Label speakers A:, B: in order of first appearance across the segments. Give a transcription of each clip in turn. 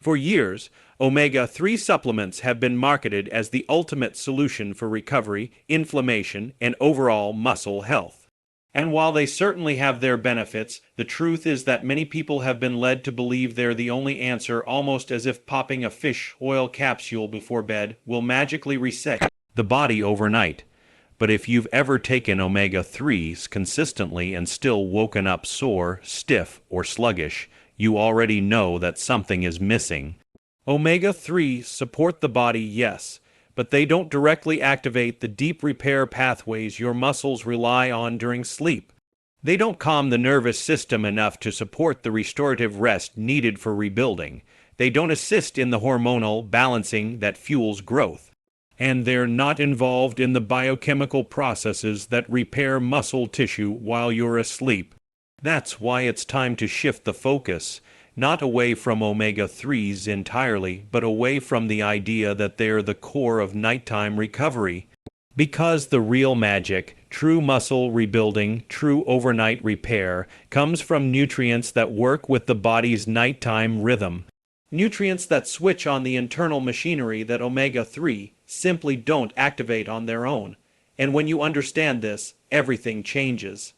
A: For years, omega-3 supplements have been marketed as the ultimate solution for recovery, inflammation, and overall muscle health. And while they certainly have their benefits, the truth is that many people have been led to believe they're the only answer, almost as if popping a fish oil capsule before bed will magically reset the body overnight. But if you've ever taken omega-3s consistently and still woken up sore, stiff, or sluggish, you already know that something is missing. Omega-3 support the body, yes, but they don't directly activate the deep repair pathways your muscles rely on during sleep. They don't calm the nervous system enough to support the restorative rest needed for rebuilding. They don't assist in the hormonal balancing that fuels growth. And they're not involved in the biochemical processes that repair muscle tissue while you're asleep. That's why it's time to shift the focus, not away from omega-3s entirely, but away from the idea that they're the core of nighttime recovery. Because the real magic, true muscle rebuilding, true overnight repair, comes from nutrients that work with the body's nighttime rhythm. Nutrients that switch on the internal machinery that omega-3 simply don't activate on their own. And when you understand this, everything changes.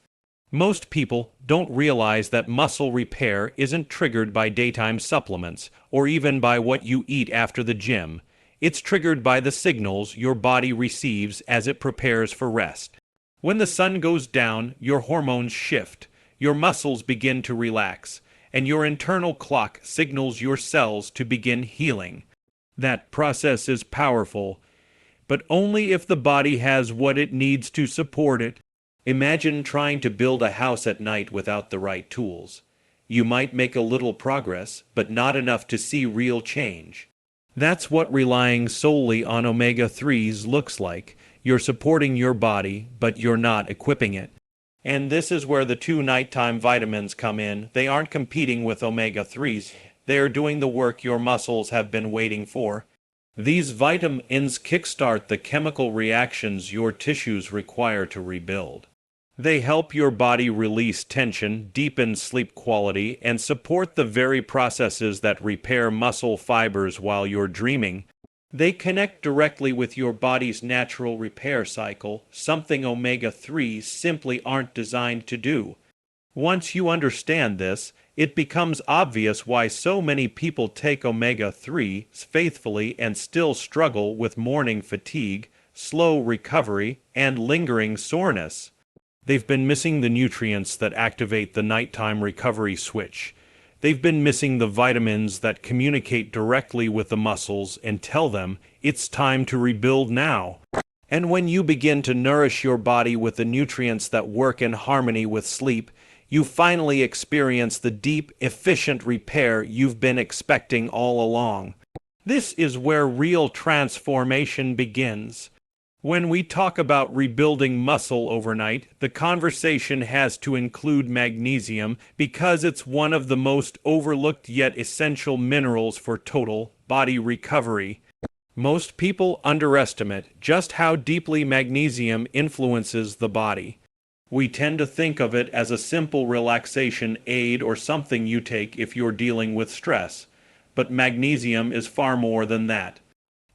A: Most people don't realize that muscle repair isn't triggered by daytime supplements or even by what you eat after the gym. It's triggered by the signals your body receives as it prepares for rest. When the sun goes down, your hormones shift, your muscles begin to relax, and your internal clock signals your cells to begin healing. That process is powerful, but only if the body has what it needs to support it. Imagine trying to build a house at night without the right tools. You might make a little progress, but not enough to see real change. That's what relying solely on omega-3s looks like. You're supporting your body, but you're not equipping it. And this is where the two nighttime vitamins come in. They aren't competing with omega-3s. They're doing the work your muscles have been waiting for. These vitamins kickstart the chemical reactions your tissues require to rebuild. They help your body release tension, deepen sleep quality, and support the very processes that repair muscle fibers while you're dreaming. They connect directly with your body's natural repair cycle, something omega-3s simply aren't designed to do. Once you understand this, it becomes obvious why so many people take omega-3s faithfully and still struggle with morning fatigue, slow recovery, and lingering soreness. They've been missing the nutrients that activate the nighttime recovery switch. They've been missing the vitamins that communicate directly with the muscles and tell them it's time to rebuild now. And when you begin to nourish your body with the nutrients that work in harmony with sleep, you finally experience the deep, efficient repair you've been expecting all along. This is where real transformation begins. When we talk about rebuilding muscle overnight, the conversation has to include magnesium because it's one of the most overlooked yet essential minerals for total body recovery. Most people underestimate just how deeply magnesium influences the body. We tend to think of it as a simple relaxation aid or something you take if you're dealing with stress, but magnesium is far more than that.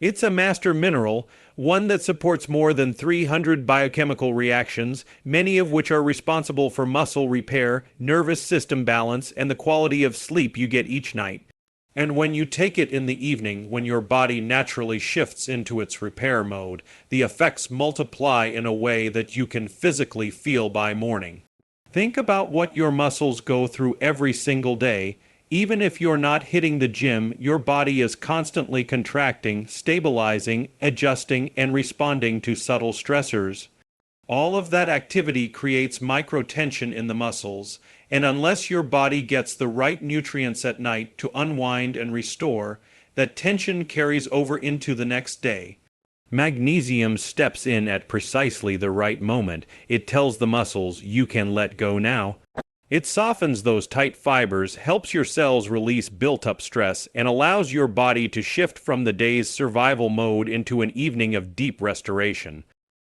A: It's a master mineral, one that supports more than 300 biochemical reactions, many of which are responsible for muscle repair, nervous system balance, and the quality of sleep you get each night. And when you take it in the evening, when your body naturally shifts into its repair mode, the effects multiply in a way that you can physically feel by morning. Think about what your muscles go through every single day. Even if you're not hitting the gym, your body is constantly contracting, stabilizing, adjusting, and responding to subtle stressors. All of that activity creates microtension in the muscles, and unless your body gets the right nutrients at night to unwind and restore, that tension carries over into the next day. Magnesium steps in at precisely the right moment. It tells the muscles you can let go now. It softens those tight fibers, helps your cells release built-up stress, and allows your body to shift from the day's survival mode into an evening of deep restoration.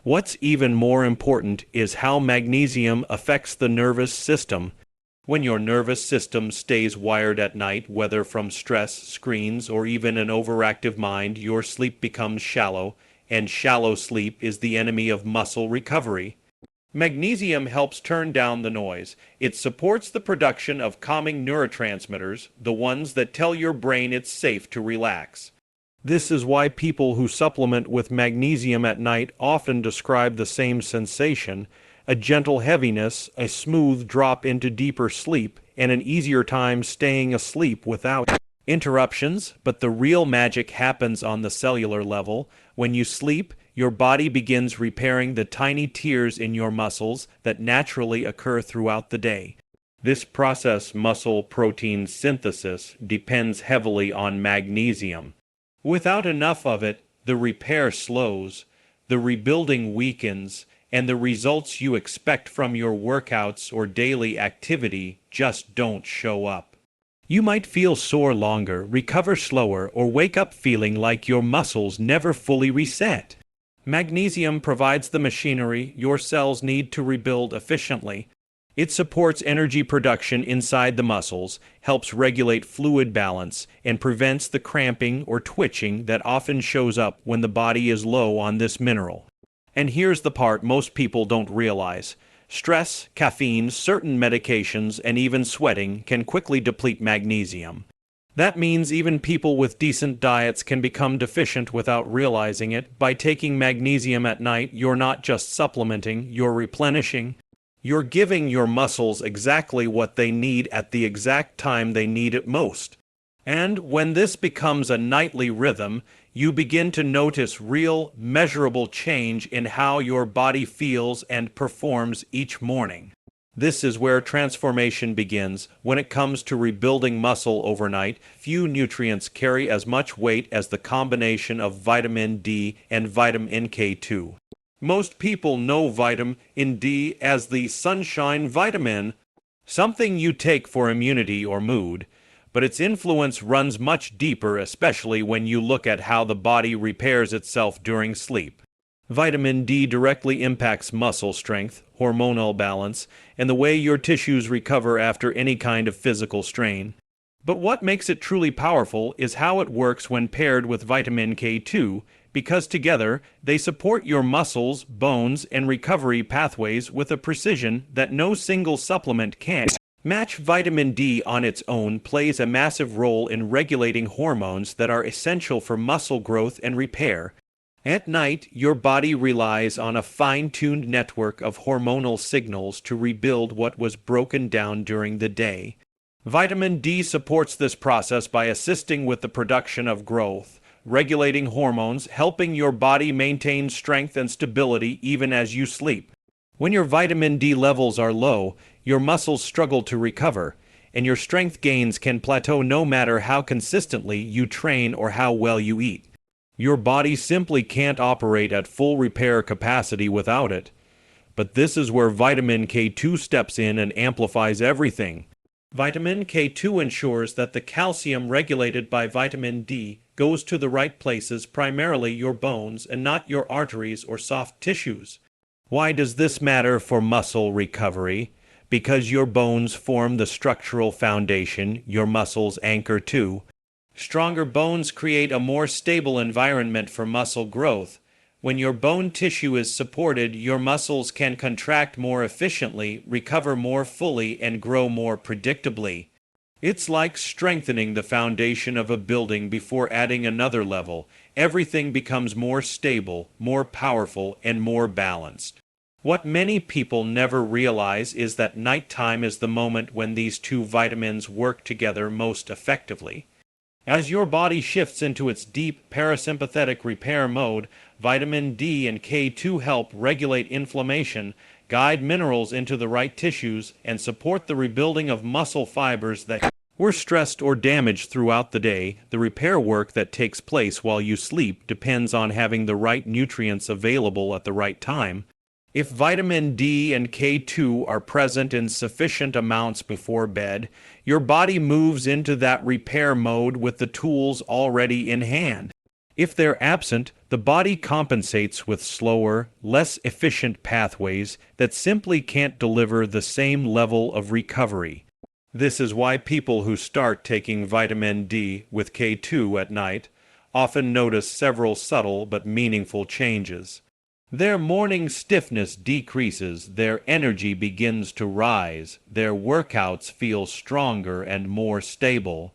A: What's even more important is how magnesium affects the nervous system. When your nervous system stays wired at night, whether from stress, screens, or even an overactive mind, your sleep becomes shallow, and shallow sleep is the enemy of muscle recovery. Magnesium helps turn down the noise. It supports the production of calming neurotransmitters, the ones that tell your brain it's safe to relax. This is why people who supplement with magnesium at night often describe the same sensation: a gentle heaviness, a smooth drop into deeper sleep, and an easier time staying asleep without interruptions. But the real magic happens on the cellular level. When you sleep, your body begins repairing the tiny tears in your muscles that naturally occur throughout the day. This process, muscle protein synthesis, depends heavily on magnesium. Without enough of it, the repair slows, the rebuilding weakens, and the results you expect from your workouts or daily activity just don't show up. You might feel sore longer, recover slower, or wake up feeling like your muscles never fully reset. Magnesium provides the machinery your cells need to rebuild efficiently. It supports energy production inside the muscles, helps regulate fluid balance, and prevents the cramping or twitching that often shows up when the body is low on this mineral. And here's the part most people don't realize. Stress, caffeine, certain medications, and even sweating can quickly deplete magnesium. That means even people with decent diets can become deficient without realizing it. By taking magnesium at night, you're not just supplementing, you're replenishing. You're giving your muscles exactly what they need at the exact time they need it most. And when this becomes a nightly rhythm, you begin to notice real, measurable change in how your body feels and performs each morning. This is where transformation begins. When it comes to rebuilding muscle overnight, few nutrients carry as much weight as the combination of vitamin D and vitamin K2. Most people know vitamin D as the sunshine vitamin, something you take for immunity or mood, but its influence runs much deeper, especially when you look at how the body repairs itself during sleep. Vitamin D directly impacts muscle strength, hormonal balance, and the way your tissues recover after any kind of physical strain. But what makes it truly powerful is how it works when paired with vitamin K2, because together they support your muscles, bones, and recovery pathways with a precision that no single supplement can match. Vitamin D on its own plays a massive role in regulating hormones that are essential for muscle growth and repair. At night, your body relies on a fine-tuned network of hormonal signals to rebuild what was broken down during the day. Vitamin D supports this process by assisting with the production of growth, regulating hormones, helping your body maintain strength and stability even as you sleep. When your vitamin D levels are low, your muscles struggle to recover, and your strength gains can plateau no matter how consistently you train or how well you eat. Your body simply can't operate at full repair capacity without it. But this is where vitamin K2 steps in and amplifies everything. Vitamin K2 ensures that the calcium regulated by vitamin D goes to the right places, primarily your bones, and not your arteries or soft tissues. Why does this matter for muscle recovery? Because your bones form the structural foundation your muscles anchor to. Stronger bones create a more stable environment for muscle growth. When your bone tissue is supported, your muscles can contract more efficiently, recover more fully, and grow more predictably. It's like strengthening the foundation of a building before adding another level. Everything becomes more stable, more powerful, and more balanced. What many people never realize is that nighttime is the moment when these two vitamins work together most effectively. As your body shifts into its deep parasympathetic repair mode, vitamin D and K2 help regulate inflammation, guide minerals into the right tissues, and support the rebuilding of muscle fibers that were stressed or damaged throughout the day. The repair work that takes place while you sleep depends on having the right nutrients available at the right time. If vitamin D and K2 are present in sufficient amounts before bed, your body moves into that repair mode with the tools already in hand. If they're absent, the body compensates with slower, less efficient pathways that simply can't deliver the same level of recovery. This is why people who start taking vitamin D with K2 at night often notice several subtle but meaningful changes. Their morning stiffness decreases, their energy begins to rise, their workouts feel stronger and more stable,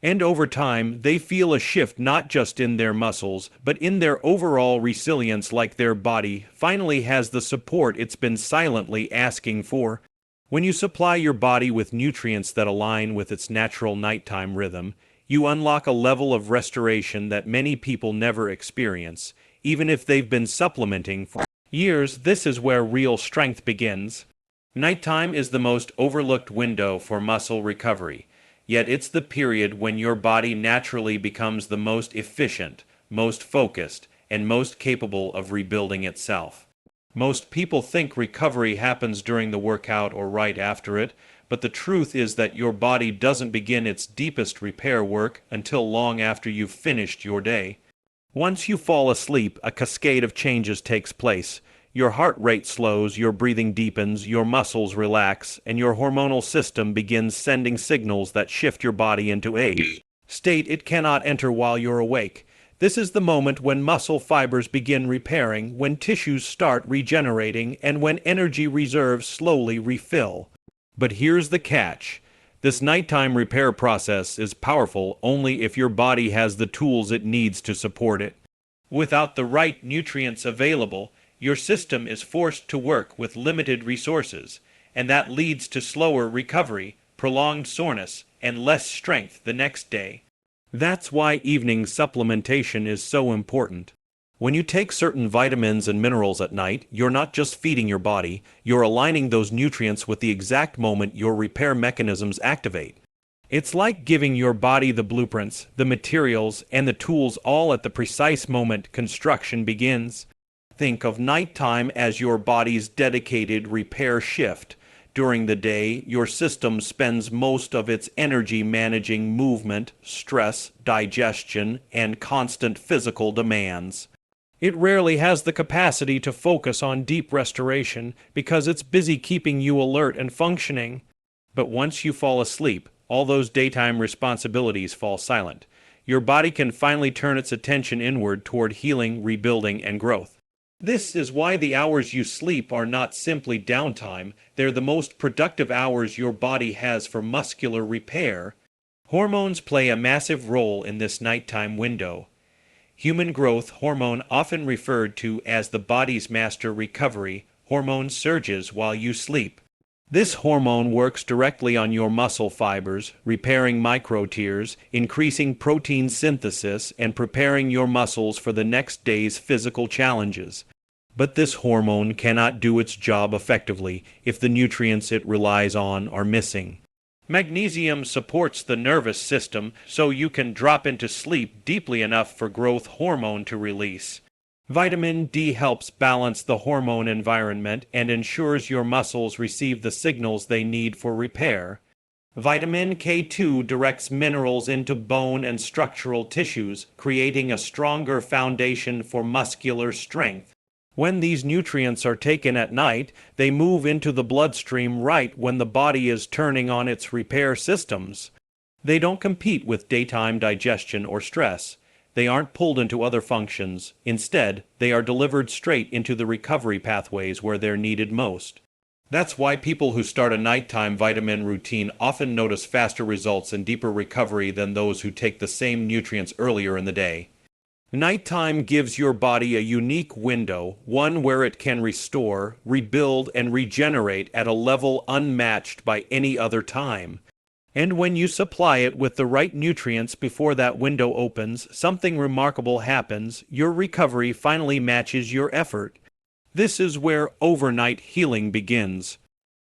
A: and over time they feel a shift not just in their muscles, but in their overall resilience, like their body finally has the support it's been silently asking for. When you supply your body with nutrients that align with its natural nighttime rhythm, you unlock a level of restoration that many people never experience, even if they've been supplementing for years. This is where real strength begins. Nighttime is the most overlooked window for muscle recovery, yet it's the period when your body naturally becomes the most efficient, most focused, and most capable of rebuilding itself. Most people think recovery happens during the workout or right after it, but the truth is that your body doesn't begin its deepest repair work until long after you've finished your day. Once you fall asleep, a cascade of changes takes place. Your heart rate slows, your breathing deepens, your muscles relax, and your hormonal system begins sending signals that shift your body into a state it cannot enter while you're awake. This is the moment when muscle fibers begin repairing, when tissues start regenerating, and when energy reserves slowly refill. But here's the catch. This nighttime repair process is powerful only if your body has the tools it needs to support it. Without the right nutrients available, your system is forced to work with limited resources, and that leads to slower recovery, prolonged soreness, and less strength the next day. That's why evening supplementation is so important. When you take certain vitamins and minerals at night, you're not just feeding your body, you're aligning those nutrients with the exact moment your repair mechanisms activate. It's like giving your body the blueprints, the materials, and the tools all at the precise moment construction begins. Think of nighttime as your body's dedicated repair shift. During the day, your system spends most of its energy managing movement, stress, digestion, and constant physical demands. It rarely has the capacity to focus on deep restoration because it's busy keeping you alert and functioning. But once you fall asleep, all those daytime responsibilities fall silent. Your body can finally turn its attention inward toward healing, rebuilding, and growth. This is why the hours you sleep are not simply downtime, they're the most productive hours your body has for muscular repair. Hormones play a massive role in this nighttime window. Human growth hormone, often referred to as the body's master recovery hormone, surges while you sleep. This hormone works directly on your muscle fibers, repairing microtears, increasing protein synthesis, and preparing your muscles for the next day's physical challenges. But this hormone cannot do its job effectively if the nutrients it relies on are missing. Magnesium supports the nervous system so you can drop into sleep deeply enough for growth hormone to release. Vitamin D helps balance the hormone environment and ensures your muscles receive the signals they need for repair. Vitamin K2 directs minerals into bone and structural tissues, creating a stronger foundation for muscular strength. When these nutrients are taken at night, they move into the bloodstream right when the body is turning on its repair systems. They don't compete with daytime digestion or stress. They aren't pulled into other functions. Instead, they are delivered straight into the recovery pathways where they're needed most. That's why people who start a nighttime vitamin routine often notice faster results and deeper recovery than those who take the same nutrients earlier in the day. Nighttime gives your body a unique window, one where it can restore, rebuild, and regenerate at a level unmatched by any other time. And when you supply it with the right nutrients before that window opens, something remarkable happens. Your recovery finally matches your effort. This is where overnight healing begins.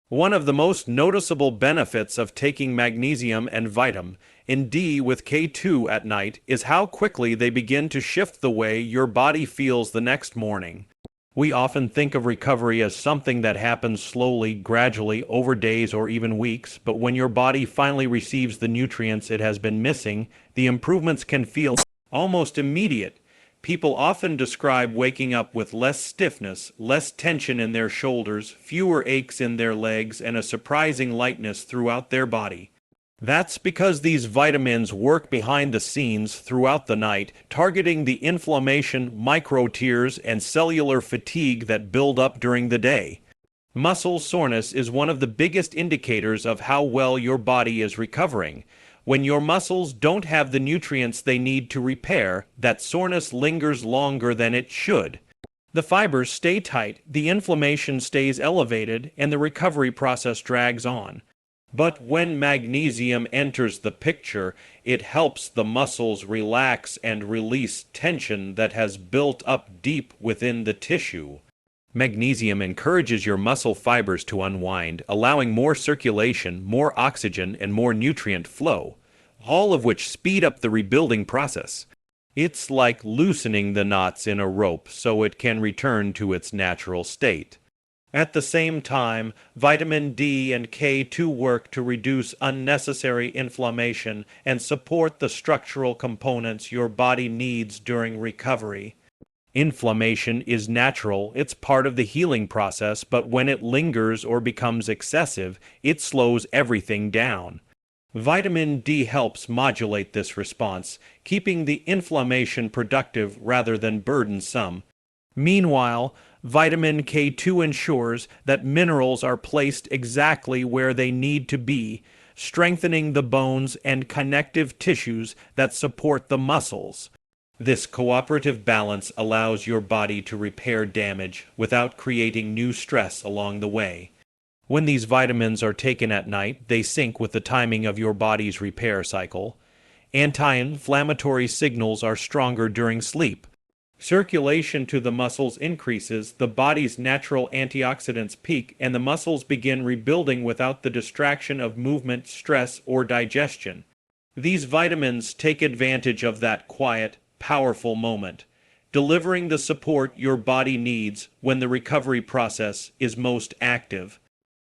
A: One of the most noticeable benefits of taking magnesium and vitamin D with K2 at night is how quickly they begin to shift the way your body feels the next morning. We often think of recovery as something that happens slowly, gradually, over days or even weeks, but when your body finally receives the nutrients it has been missing, the improvements can feel almost immediate. People often describe waking up with less stiffness, less tension in their shoulders, fewer aches in their legs, and a surprising lightness throughout their body. That's because these vitamins work behind the scenes throughout the night, targeting the inflammation, micro-tears, and cellular fatigue that build up during the day. Muscle soreness is one of the biggest indicators of how well your body is recovering. When your muscles don't have the nutrients they need to repair, that soreness lingers longer than it should. The fibers stay tight, the inflammation stays elevated, and the recovery process drags on. But when magnesium enters the picture, it helps the muscles relax and release tension that has built up deep within the tissue. Magnesium encourages your muscle fibers to unwind, allowing more circulation, more oxygen, and more nutrient flow, all of which speed up the rebuilding process. It's like loosening the knots in a rope so it can return to its natural state. At the same time, vitamin D and K2 work to reduce unnecessary inflammation and support the structural components your body needs during recovery. Inflammation is natural, it's part of the healing process, but when it lingers or becomes excessive, it slows everything down. Vitamin D helps modulate this response, keeping the inflammation productive rather than burdensome. Meanwhile, vitamin K2 ensures that minerals are placed exactly where they need to be, strengthening the bones and connective tissues that support the muscles. This cooperative balance allows your body to repair damage without creating new stress along the way. When these vitamins are taken at night, they sync with the timing of your body's repair cycle. Anti-inflammatory signals are stronger during sleep. Circulation to the muscles increases, the body's natural antioxidants peak, and the muscles begin rebuilding without the distraction of movement, stress, or digestion. These vitamins take advantage of that quiet, powerful moment, delivering the support your body needs when the recovery process is most active.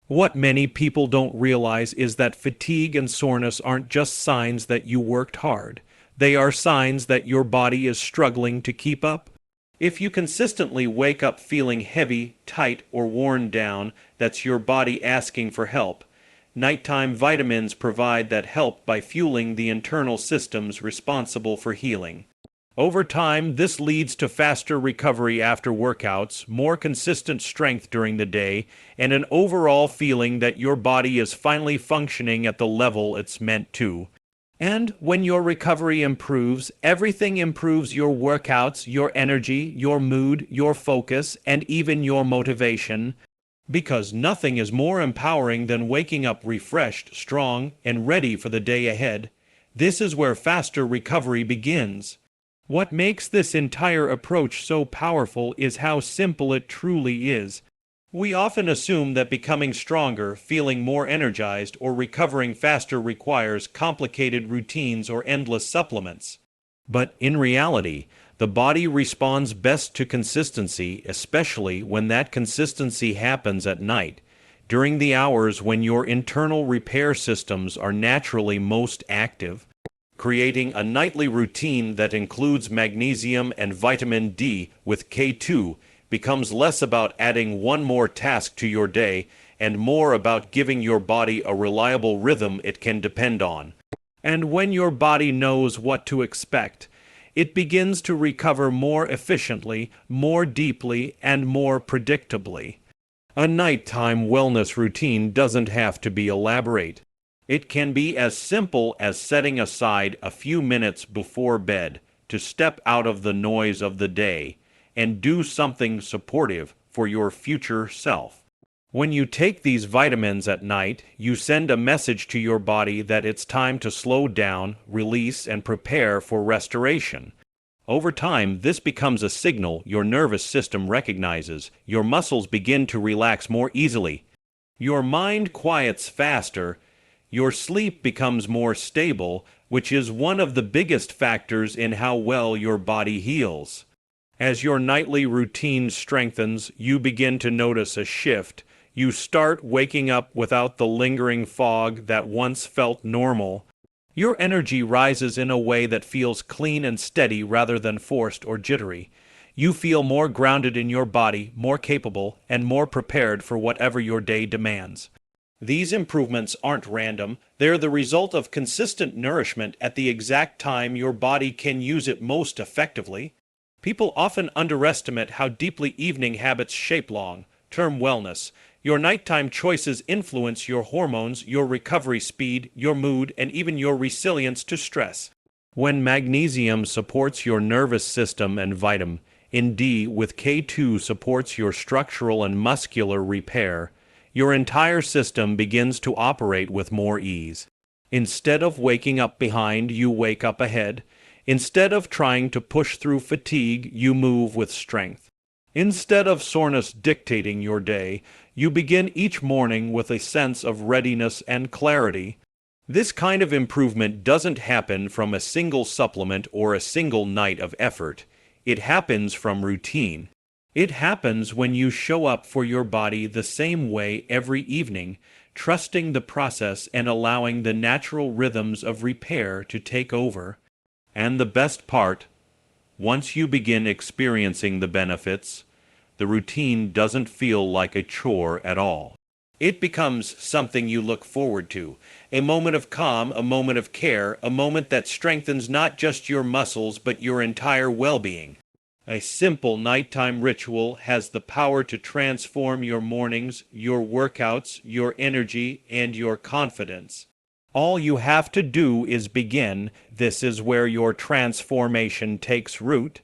A: What many people don't realize is that fatigue and soreness aren't just signs that you worked hard. They are signs that your body is struggling to keep up. If you consistently wake up feeling heavy, tight, or worn down, that's your body asking for help. Nighttime vitamins provide that help by fueling the internal systems responsible for healing. Over time, this leads to faster recovery after workouts, more consistent strength during the day, and an overall feeling that your body is finally functioning at the level it's meant to. And when your recovery improves, everything improves: your workouts, your energy, your mood, your focus, and even your motivation. Because nothing is more empowering than waking up refreshed, strong, and ready for the day ahead. This is where faster recovery begins. What makes this entire approach so powerful is how simple it truly is. We often assume that becoming stronger, feeling more energized, or recovering faster requires complicated routines or endless supplements. But in reality, the body responds best to consistency, especially when that consistency happens at night, during the hours when your internal repair systems are naturally most active. Creating a nightly routine that includes magnesium and vitamin D with K2 becomes less about adding one more task to your day and more about giving your body a reliable rhythm it can depend on. And when your body knows what to expect, it begins to recover more efficiently, more deeply, and more predictably. A nighttime wellness routine doesn't have to be elaborate. It can be as simple as setting aside a few minutes before bed to step out of the noise of the day and do something supportive for your future self. When you take these vitamins at night, you send a message to your body that it's time to slow down, release, and prepare for restoration. Over time, this becomes a signal your nervous system recognizes. Your muscles begin to relax more easily. Your mind quiets faster. Your sleep becomes more stable, which is one of the biggest factors in how well your body heals. As your nightly routine strengthens, you begin to notice a shift. You start waking up without the lingering fog that once felt normal. Your energy rises in a way that feels clean and steady rather than forced or jittery. You feel more grounded in your body, more capable, and more prepared for whatever your day demands. These improvements aren't random, they're the result of consistent nourishment at the exact time your body can use it most effectively. People often underestimate how deeply evening habits shape long-term wellness. Your nighttime choices influence your hormones, your recovery speed, your mood, and even your resilience to stress. When magnesium supports your nervous system and vitamin D with K2 supports your structural and muscular repair, your entire system begins to operate with more ease. Instead of waking up behind, you wake up ahead. Instead of trying to push through fatigue, you move with strength. Instead of soreness dictating your day, you begin each morning with a sense of readiness and clarity. This kind of improvement doesn't happen from a single supplement or a single night of effort. It happens from routine. It happens when you show up for your body the same way every evening, trusting the process and allowing the natural rhythms of repair to take over. And the best part, once you begin experiencing the benefits, the routine doesn't feel like a chore at all. It becomes something you look forward to, a moment of calm, a moment of care, a moment that strengthens not just your muscles but your entire well-being. A simple nighttime ritual has the power to transform your mornings, your workouts, your energy, and your confidence. All you have to do is begin. This is where your transformation takes root.